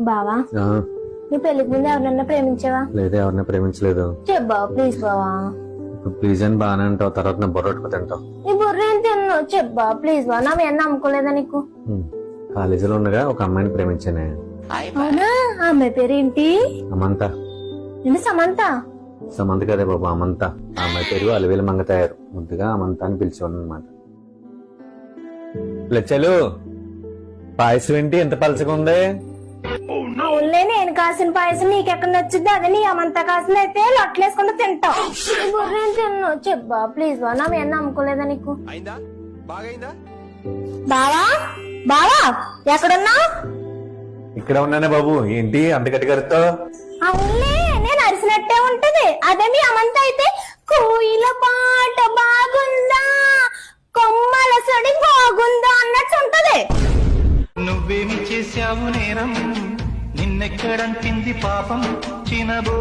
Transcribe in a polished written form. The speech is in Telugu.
బావా నీ పెళ్లికి ముందు ఎవరినన్నా ప్రేమించావా? లేదా ఎవరిని ప్రేమించలేదు. చెప్పావా ప్లీజ్ బావా. ప్లీజ్ అని బాగానే అంటావు, తర్వాత నా బొర్రట్టుకు తింటావు. నీ బుర్ర ఏం తిన్ను చెప్పావా ప్లీజ్ బావా. నా మీద నమ్ముకోలేదా నీకు? కాలేజీలో ఉండగా ఒక అమ్మాయిని ప్రేమించానే. అవునా? ఆ అమ్మాయి పేరేంటి? అమంత. నేను సమంత. సమంత కదే బాబు, అమంత. ఆ అమ్మాయి పేరు అలివేలు మంగ తయారు, ముద్దుగా అమంత అని పిలిచేవాడు అనమాట. లచ్చలు పాయసం ఏంటి ఎంత పలసగా ఉంది? అవునులే, నేను కాసిన పాయసం నీకెక్కడ నచ్చుద్ది అదే నీ అమంత కాసిన అయితే లొట్లేసుకుంటూ తింటావు. నీ బుర్ర ఏం తిన్ను చెప్పా ప్లీజ్ బావా. నా మీద నమ్ముకోలేదా నీకు? బావా బావా ఎక్కడున్నా? ఇక్కడ ఉన్నానే బాబు. ఏంటి అంత గట్టిగా? అవునులే, నేను అరిసినట్టే ఉంటది. అదే మీ అమంత అయితే కోయిల పాట బాగుందా, కొమ్మల సడి బాగుందా అన్నట్టు ఉంటది. నువ్వేమి చేశావు నేరం, నిన్నెక్కడంటింది పాపం చినబో